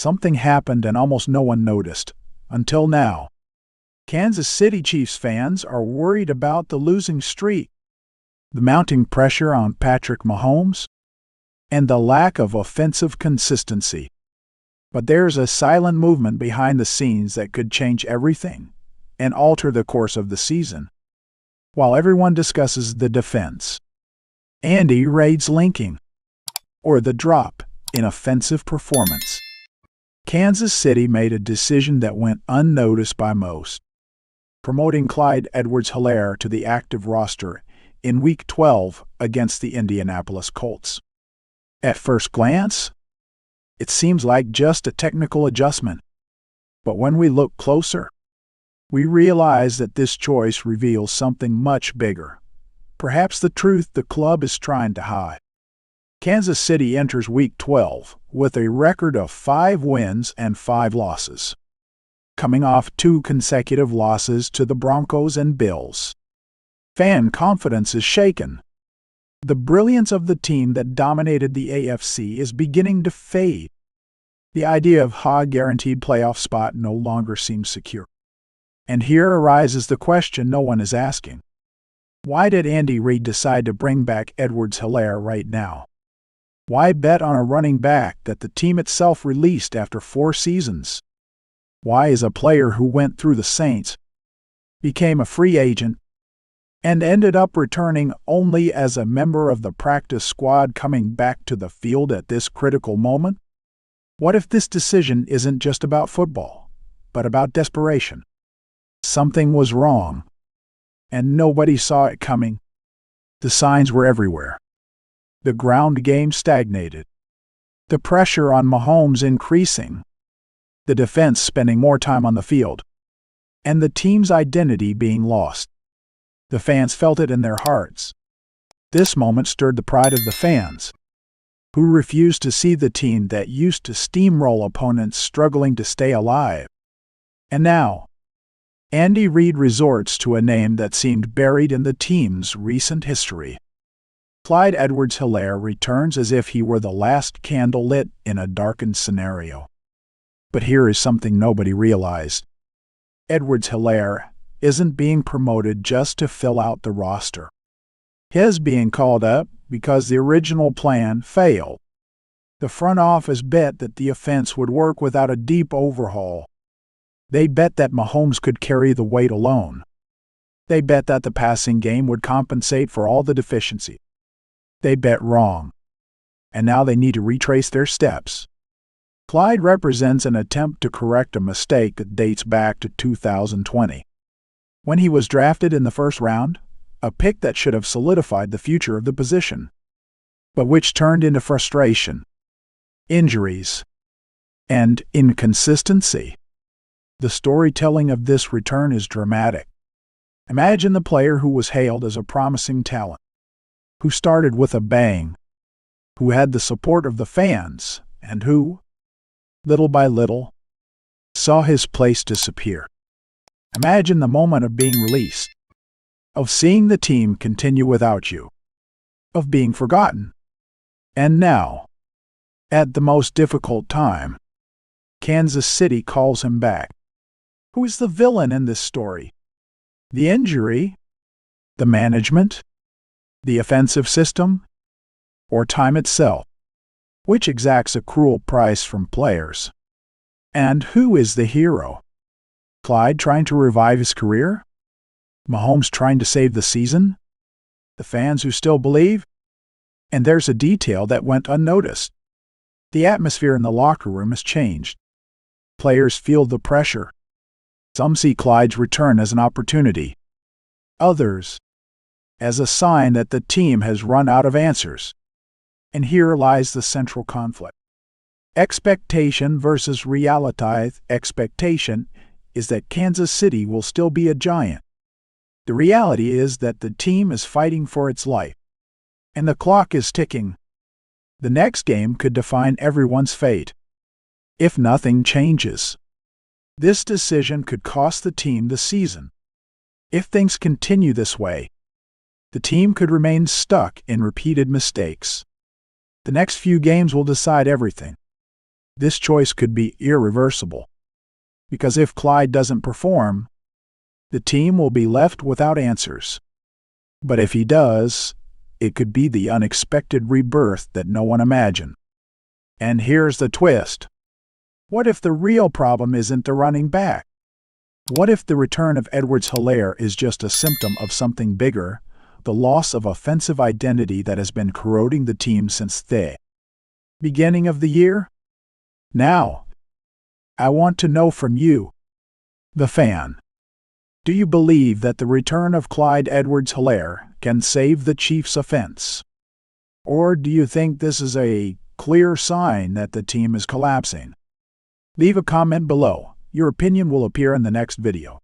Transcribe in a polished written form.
Something happened and almost no one noticed. Until now. Kansas City Chiefs fans are worried about the losing streak, the mounting pressure on Patrick Mahomes, and the lack of offensive consistency. But there's a silent movement behind the scenes that could change everything and alter the course of the season. While everyone discusses the defense, Andy Reid's linking, or the drop in offensive performance, Kansas City made a decision that went unnoticed by most, promoting Clyde Edwards-Helaire to the active roster in Week 12 against the Indianapolis Colts. At first glance, it seems like just a technical adjustment, but when we look closer, we realize that this choice reveals something much bigger, perhaps the truth the club is trying to hide. Kansas City enters Week 12 with a record of 5 wins and 5 losses, coming off 2 consecutive losses to the Broncos and Bills. Fan confidence is shaken. The brilliance of the team that dominated the AFC is beginning to fade. The idea of a guaranteed playoff spot no longer seems secure. And here arises the question no one is asking. Why did Andy Reid decide to bring back Edwards-Helaire right now? Why bet on a running back that the team itself released after 4 seasons? Why is a player who went through the Saints, became a free agent, and ended up returning only as a member of the practice squad coming back to the field at this critical moment? What if this decision isn't just about football, but about desperation? Something was wrong, and nobody saw it coming. The signs were everywhere. The ground game stagnated. The pressure on Mahomes increasing. The defense spending more time on the field. And the team's identity being lost. The fans felt it in their hearts. This moment stirred the pride of the fans, who refused to see the team that used to steamroll opponents struggling to stay alive. And now, Andy Reid resorts to a name that seemed buried in the team's recent history. Clyde Edwards-Helaire returns as if he were the last candle lit in a darkened scenario. But here is something nobody realized. Edwards-Helaire isn't being promoted just to fill out the roster. His being called up because the original plan failed. The front office bet that the offense would work without a deep overhaul. They bet that Mahomes could carry the weight alone. They bet that the passing game would compensate for all the deficiency. They bet wrong. And now they need to retrace their steps. Clyde represents an attempt to correct a mistake that dates back to 2020. When he was drafted in the first round, a pick that should have solidified the future of the position, but which turned into frustration, injuries, and inconsistency. The storytelling of this return is dramatic. Imagine the player who was hailed as a promising talent, who started with a bang, who had the support of the fans, and who, little by little, saw his place disappear. Imagine the moment of being released, of seeing the team continue without you, of being forgotten. And now, at the most difficult time, Kansas City calls him back. Who is the villain in this story? The injury? The management? The offensive system? Or time itself, which exacts a cruel price from players? And who is the hero? Clyde trying to revive his career? Mahomes trying to save the season? The fans who still believe? And there's a detail that went unnoticed. The atmosphere in the locker room has changed. Players feel the pressure. Some see Clyde's return as an opportunity. Others, as a sign that the team has run out of answers. And here lies the central conflict. Expectation versus reality. Expectation is that Kansas City will still be a giant. The reality is that the team is fighting for its life, and the clock is ticking. The next game could define everyone's fate, if nothing changes. This decision could cost the team the season. If things continue this way, the team could remain stuck in repeated mistakes. The next few games will decide everything. This choice could be irreversible, because if Clyde doesn't perform, the team will be left without answers. But if he does, it could be the unexpected rebirth that no one imagined. And here's the twist. What if the real problem isn't the running back? What if the return of Edwards-Helaire is just a symptom of something bigger, the loss of offensive identity that has been corroding the team since the beginning of the year? Now, I want to know from you, the fan. Do you believe that the return of Clyde Edwards-Helaire can save the Chiefs' offense? Or do you think this is a clear sign that the team is collapsing? Leave a comment below. Your opinion will appear in the next video.